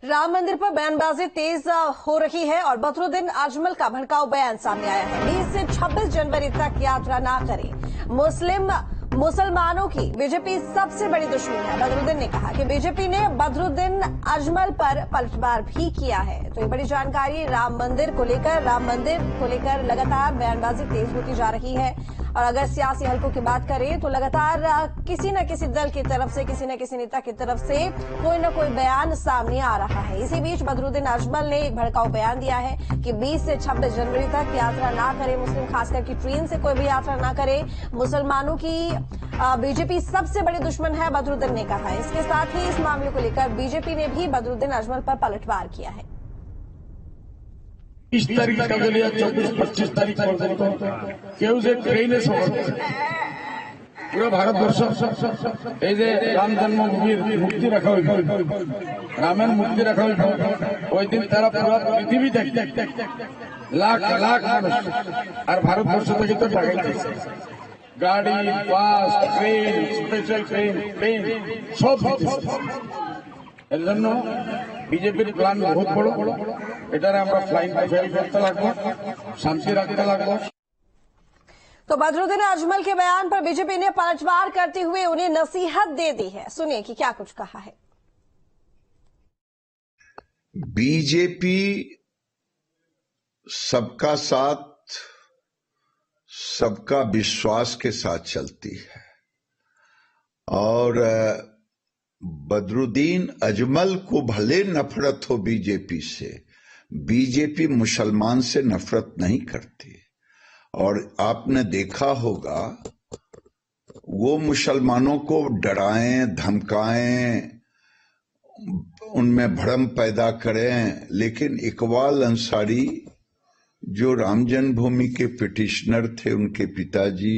राम मंदिर पर बयानबाजी तेज हो रही है और बदरुद्दीन अजमल का भड़काऊ बयान सामने आया है। 20 से 26 जनवरी तक यात्रा ना करें। मुसलमानों की बीजेपी सबसे बड़ी दुश्मन है। बदरुद्दीन ने कहा कि बीजेपी ने बदरुद्दीन अजमल पर पलटवार भी किया है। तो ये बड़ी जानकारी राम मंदिर को लेकर लगातार बयानबाजी तेज होती जा रही है। और अगर सियासी हलकों की बात करें तो लगातार किसी न किसी दल की तरफ से, किसी न किसी नेता की तरफ से कोई न कोई बयान सामने आ रहा है। इसी बीच बदरुद्दीन अजमल ने एक भड़काऊ बयान दिया है कि 20 से 26 जनवरी तक यात्रा ना करे। मुस्लिम खासकर की ट्रेन से कोई भी यात्रा ना करे। मुसलमानों की बीजेपी सबसे बड़ी दुश्मन है, बदरुद्दीन ने कहा है। इसके साथ ही इस मामले को लेकर बीजेपी ने भी बदरुद्दीन अजमल पर पलटवार किया है। इस तारीख का 24-25 तारीख केউ যে ট্রেনে সফর করে পুরো ভারতবর্ষ এই যে রাম জন্মভূমির মুক্তি রাখা হইল, রামের মুক্তি রাখা হইল, ওই দিন তারা পুরো পৃথিবী দেখতে লাখ লাখ মানুষ আর ভারতবর্ষ থেকে তো টাকা দিচ্ছে গাড়ি, বাস, ট্রেন, স্পেশাল ট্রেন সব এর জন্য বিজেপির প্ল্যান বহুত বড়। এটারে আমরা ফ্লাইং ফেল করতে লাগবো, শান্তি রাখতে লাগবো। तो बदरुद्दीन अजमल के बयान पर बीजेपी ने पलटवार करते हुए उन्हें नसीहत दे दी है। सुनिए कि क्या कुछ कहा है। बीजेपी सबका साथ, सबका विश्वास के साथ चलती है और बदरुद्दीन अजमल को भले नफरत हो बीजेपी से, बीजेपी मुसलमान से नफरत नहीं करती। और आपने देखा होगा वो मुसलमानों को डराएं, धमकाएं, उनमें भ्रम पैदा करें, लेकिन इकबाल अंसारी जो राम जन्मभूमि के पिटिशनर थे, उनके पिताजी,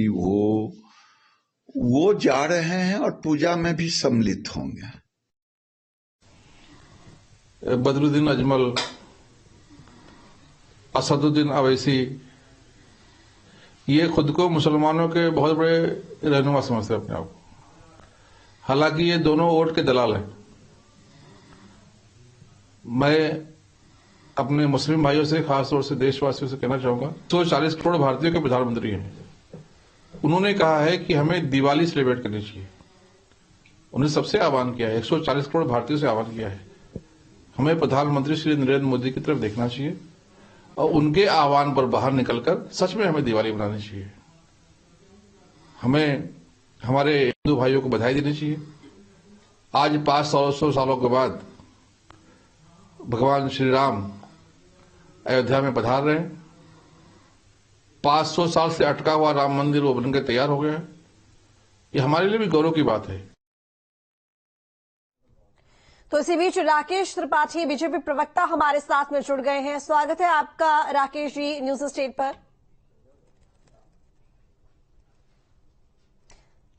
वो जा रहे हैं और पूजा में भी सम्मिलित होंगे। बदरुद्दीन अजमल, असदुद्दीन अवैसी, ये खुद को मुसलमानों के बहुत बड़े रहनुमा समझते हैं अपने आप को। हालांकि ये दोनों वोट के दलाल हैं। मैं अपने मुस्लिम भाइयों से, खासतौर से देशवासियों से कहना चाहूंगा, 140 करोड़ भारतीयों के प्रधानमंत्री हैं। उन्होंने कहा है कि हमें दिवाली सेलिब्रेट करनी चाहिए। उन्हें सबसे आह्वान किया है, 140 करोड़ भारतीयों से आह्वान किया है, हमें प्रधानमंत्री श्री नरेंद्र मोदी की तरफ देखना चाहिए और उनके आह्वान पर बाहर निकलकर सच में हमें दिवाली मनानी चाहिए। हमें हमारे हिंदू भाइयों को बधाई देनी चाहिए। आज 500 सालों के बाद भगवान श्री राम अयोध्या में पधार रहे हैं। 500 साल से अटका हुआ राम मंदिर वो बनकर तैयार हो गया है। ये हमारे लिए भी गौरव की बात है। तो इसी बीच राकेश त्रिपाठी, बीजेपी प्रवक्ता, हमारे साथ में जुड़ गए हैं। स्वागत है आपका राकेश जी न्यूज स्टेट पर।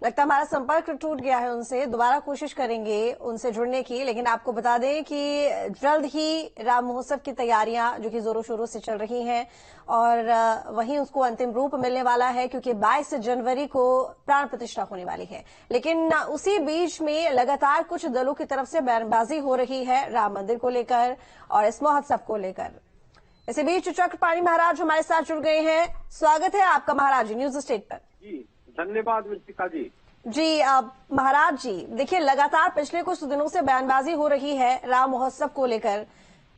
लगता हमारा संपर्क टूट गया है उनसे, दोबारा कोशिश करेंगे उनसे जुड़ने की। लेकिन आपको बता दें कि जल्द ही राम महोत्सव की तैयारियां जो कि जोरों शोरों से चल रही हैं और वहीं उसको अंतिम रूप मिलने वाला है, क्योंकि 22 जनवरी को प्राण प्रतिष्ठा होने वाली है। लेकिन उसी बीच में लगातार कुछ दलों की तरफ से बयानबाजी हो रही है राम मंदिर को लेकर और इस महोत्सव को लेकर। इसी बीच चक्रपाणी महाराज हमारे साथ जुड़ गए हैं। स्वागत है आपका महाराज न्यूज स्टेट पर। धन्यवाद मृतिका जी। जी महाराज जी, देखिए लगातार पिछले कुछ दिनों से बयानबाजी हो रही है राम महोत्सव को लेकर,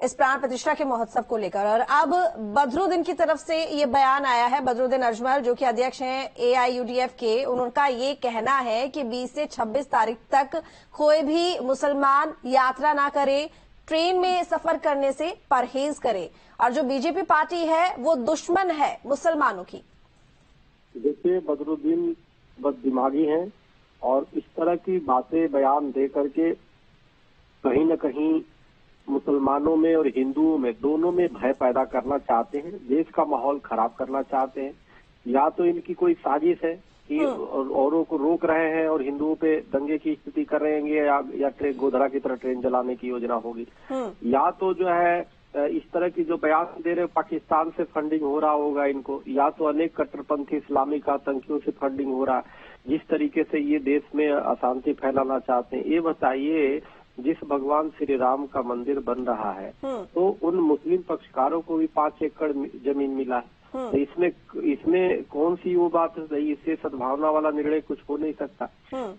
इस प्राण प्रतिष्ठा के महोत्सव को लेकर, और अब बदरुद्दीन की तरफ से ये बयान आया है। बदरुद्दीन अजमल जो कि अध्यक्ष हैं AIUDF के, उनका ये कहना है कि 20 से 26 तारीख तक कोई भी मुसलमान यात्रा ना करे, ट्रेन में सफर करने से परहेज करे, और जो बीजेपी पार्टी है वो दुश्मन है मुसलमानों की। देखिए, बदरुद्दीन बददिमागी हैं और इस तरह की बातें बयान दे करके कहीं न कहीं मुसलमानों में और हिंदुओं में, दोनों में भय पैदा करना चाहते हैं, देश का माहौल खराब करना चाहते हैं। या तो इनकी कोई साजिश है कि औरों को रोक रहे हैं और हिंदुओं पे दंगे की स्थिति कर रहे हैं, या ट्रेन गोधरा की तरह ट्रेन चलाने की योजना होगी, या तो जो है इस तरह की जो बयान दे रहे पाकिस्तान से फंडिंग हो रहा होगा इनको, या तो अनेक कट्टरपंथी इस्लामिक आतंकियों से फंडिंग हो रहा है। जिस तरीके से ये देश में अशांति फैलाना चाहते हैं, ये बताइए जिस भगवान श्री राम का मंदिर बन रहा है तो उन मुस्लिम पक्षकारों को भी 5 एकड़ जमीन मिला है। तो इसमें कौन सी वो बात है, इससे सद्भावना वाला निर्णय कुछ हो नहीं सकता।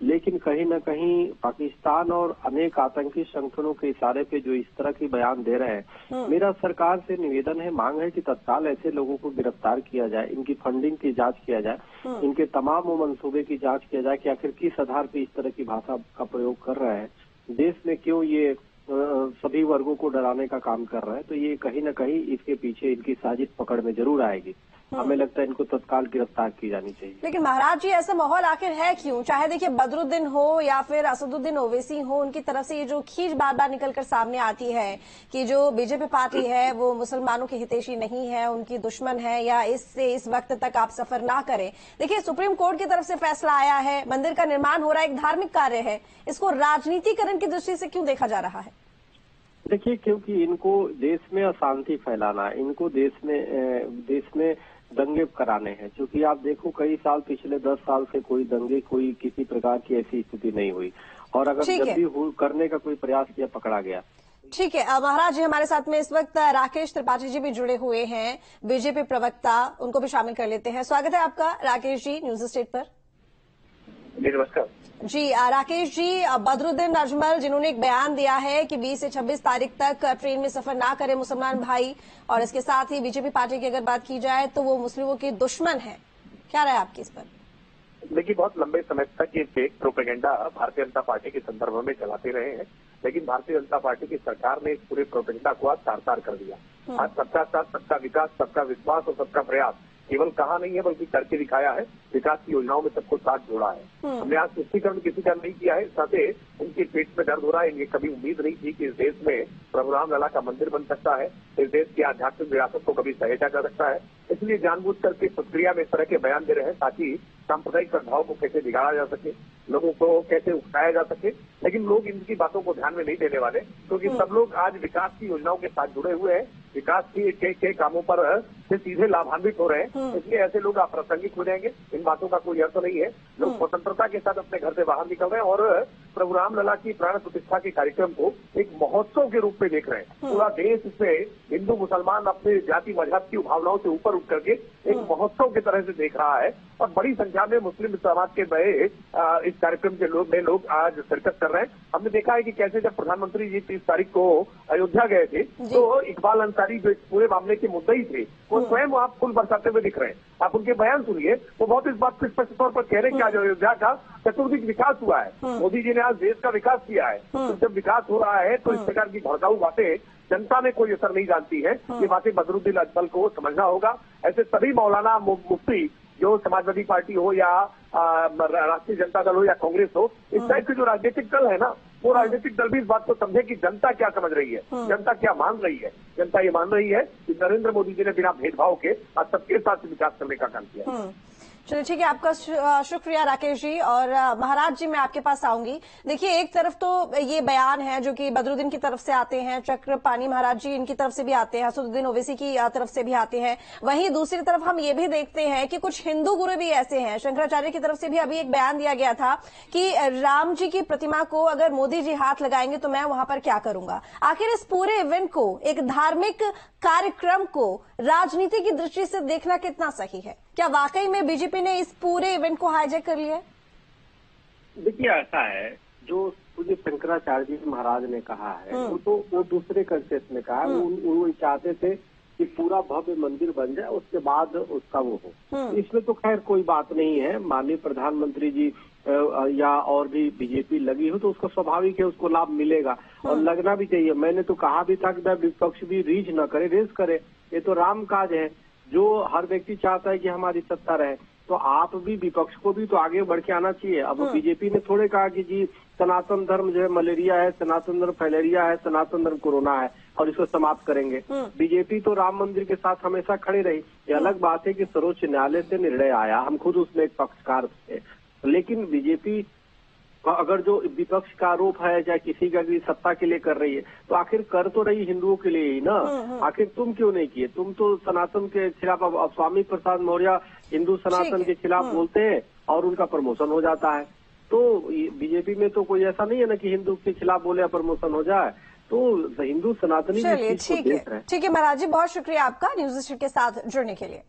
लेकिन कहीं न कहीं पाकिस्तान और अनेक आतंकी संगठनों के इशारे पे जो इस तरह की बयान दे रहे हैं, मेरा सरकार से निवेदन है, मांग है कि तत्काल ऐसे लोगों को गिरफ्तार किया जाए, इनकी फंडिंग की जांच किया जाए, इनके तमाम वो मंसूबे की जांच किया जाए कि आखिर किस आधार पर इस तरह की भाषा का प्रयोग कर रहे हैं, देश में क्यों ये सभी वर्गों को डराने का काम कर रहा है। तो ये कहीं न कहीं इसके पीछे इनकी साजिश पकड़ में जरूर आएगी। हमें लगता है इनको तत्काल गिरफ्तार की जानी चाहिए। लेकिन महाराज जी, ऐसा माहौल आखिर है क्यों? चाहे देखिए बदरुद्दीन हो या फिर असदुद्दीन ओवैसी हो, उनकी तरफ से ये जो खींच बार बार निकलकर सामने आती है कि जो बीजेपी पार्टी है वो मुसलमानों की हितैषी नहीं है, उनकी दुश्मन है, या इससे इस वक्त तक आप सफर ना करें। देखिए सुप्रीम कोर्ट की तरफ से फैसला आया है, मंदिर का निर्माण हो रहा है, एक धार्मिक कार्य है, इसको राजनीतिकरण की दृष्टि से क्यों देखा जा रहा है? देखिए, क्योंकि इनको देश में अशांति फैलाना है, इनको देश में दंगे कराने हैं। क्योंकि आप देखो कई साल, पिछले 10 साल से कोई दंगे, कोई किसी प्रकार की ऐसी स्थिति नहीं हुई, और अगर जब भी करने का कोई प्रयास किया, पकड़ा गया। ठीक है महाराज जी, हमारे साथ में इस वक्त राकेश त्रिपाठी जी भी जुड़े हुए हैं, बीजेपी प्रवक्ता, उनको भी शामिल कर लेते हैं। स्वागत है आपका राकेश जी न्यूज स्टेट पर। नमस्कार जी। राकेश जी, बदरुद्दीन अजमल जिन्होंने एक बयान दिया है कि 20 से 26 तारीख तक ट्रेन में सफर ना करें मुसलमान भाई, और इसके साथ ही बीजेपी पार्टी की अगर बात की जाए तो वो मुस्लिमों के दुश्मन है, क्या राय आपकी इस पर? देखिए, बहुत लंबे समय तक ये fake propaganda Bharatiya Janata party के संदर्भ में चलाते रहे हैं, लेकिन भारतीय जनता पार्टी की सरकार ने इस पूरे प्रोपेगेंडा को आज तार-तार कर दिया। आज सबका साथ, सबका विकास, सबका विश्वास और सबका प्रयास केवल कहा नहीं है बल्कि करके दिखाया है। विकास की योजनाओं में सबको साथ जोड़ा है। हमने आज तुष्टीकरण किसी का नहीं किया है, साथ ही उनके पेट में दर्द हो रहा है। इन्हें कभी उम्मीद नहीं थी कि इस देश में प्रभु राम लला का मंदिर बन सकता है, इस देश की आध्यात्मिक विरासत को कभी सहेजा जा सकता है। इसलिए जानबूझ करके प्रक्रिया में इस तरह के बयान दे रहे हैं ताकि सांप्रदायिक सद्भाव को कैसे बिगाड़ा जा सके, लोगों को कैसे उकसाया जा सके। लेकिन लोग इनकी बातों को ध्यान में नहीं देने वाले, क्योंकि सब लोग आज विकास की योजनाओं के साथ जुड़े हुए हैं, विकास के कामों पर से सीधे लाभान्वित हो रहे हैं। इसलिए ऐसे लोग अप्रासंगिक हो जाएंगे, इन बातों का कोई अर्थ नहीं है। लोग स्वतंत्रता के साथ अपने घर से बाहर निकल रहे हैं और प्रभु राम लला की प्राण प्रतिष्ठा के कार्यक्रम को एक महोत्सव के रूप में देख रहे हैं। पूरा देश इसमें हिंदू मुसलमान अपने जाति मजहब की भावनाओं से ऊपर उठ करके एक महोत्सव की तरह से देख रहा है, और बड़ी संख्या में मुस्लिम समाज के बड़े इस कार्यक्रम के लोग आज शिरकत कर रहे हैं। हमने देखा है कि कैसे जब प्रधानमंत्री जी 30 तारीख को अयोध्या गए थे तो इकबाल अंसारी जो इस पूरे मामले के मुद्दई थे, वो स्वयं आप फूल बरसाते हुए दिख रहे हैं। आप उनके बयान सुनिए, वो बहुत इस बात को स्पष्ट तौर पर कह रहे हैं कि आज अयोध्या का चतुर्दिक विकास हुआ है, मोदी जी ने आज देश का विकास किया है। तो जब विकास हो रहा है तो इस प्रकार की भड़काऊ बातें जनता में कोई असर नहीं जानती है। ये बातें बदरुद्दीन अजमल को समझना होगा। ऐसे सभी मौलाना मुफ्ती, जो समाजवादी पार्टी हो या राष्ट्रीय जनता दल हो या कांग्रेस हो, इस टाइप के जो राजनीतिक दल है ना, वो राजनीतिक दल भी इस बात को समझे कि जनता क्या समझ रही है, जनता क्या मान रही है। जनता ये मान रही है कि नरेंद्र मोदी जी ने बिना भेदभाव के आज सबके साथ विकास करने का काम किया। चलिए ठीक है, आपका शुक्रिया राकेश जी। और महाराज जी, मैं आपके पास आऊंगी। देखिए, एक तरफ तो ये बयान है जो कि बदरुद्दीन की तरफ से आते हैं, चक्रपाणी महाराज जी इनकी तरफ से भी आते हैं, असदुद्दीन ओवैसी की तरफ से भी आते हैं। वहीं दूसरी तरफ हम ये भी देखते हैं कि कुछ हिंदू गुरु भी ऐसे हैं, शंकराचार्य की तरफ से भी अभी एक बयान दिया गया था कि राम जी की प्रतिमा को अगर मोदी जी हाथ लगाएंगे तो मैं वहां पर क्या करूंगा। आखिर इस पूरे इवेंट को, एक धार्मिक कार्यक्रम को राजनीति की दृष्टि से देखना कितना सही है? क्या वाकई में बीजेपी ने इस पूरे इवेंट को हाईजैक कर लिया है? देखिए, ऐसा है, जो शंकराचार्य जी महाराज ने कहा है वो दूसरे कंसेप्ट में कहा है। वो चाहते थे कि पूरा भव्य मंदिर बन जाए, उसके बाद उसका वो हो। इसमें तो खैर कोई बात नहीं है। माननीय प्रधानमंत्री जी या और भी बीजेपी लगी हो तो उसको स्वाभाविक है, उसको लाभ मिलेगा और लगना भी चाहिए। मैंने तो कहा भी था कि मैं विपक्ष भी रीच न करे, रेस करे। ये तो राम काज है, जो हर व्यक्ति चाहता है कि हमारी सत्ता रहे। तो आप भी, विपक्ष को भी तो आगे बढ़ के आना चाहिए। अब बीजेपी ने थोड़े कहा कि जी सनातन धर्म जो है मलेरिया है, सनातन धर्म फैलेरिया है, सनातन धर्म कोरोना है और इसको समाप्त करेंगे। बीजेपी तो राम मंदिर के साथ हमेशा खड़ी रही। ये अलग बात है कि सर्वोच्च न्यायालय से निर्णय आया, हम खुद उसमें एक पक्षकार थे। लेकिन बीजेपी अगर जो विपक्ष का आरोप है चाहे किसी का भी सत्ता के लिए कर रही है, तो आखिर कर तो रही हिंदुओं के लिए ही ना। आखिर तुम क्यों नहीं किए? तुम तो सनातन के खिलाफ, अब स्वामी प्रसाद मौर्य हिंदू सनातन के खिलाफ बोलते हैं और उनका प्रमोशन हो जाता है। तो बीजेपी में तो कोई ऐसा नहीं है ना कि हिंदू के खिलाफ बोले प्रमोशन हो जाए। तो हिंदू सनातनी चलिए ठीक है महाराज जी, बहुत शुक्रिया आपका न्यूज़ स्ट्रीट के साथ जुड़ने के लिए।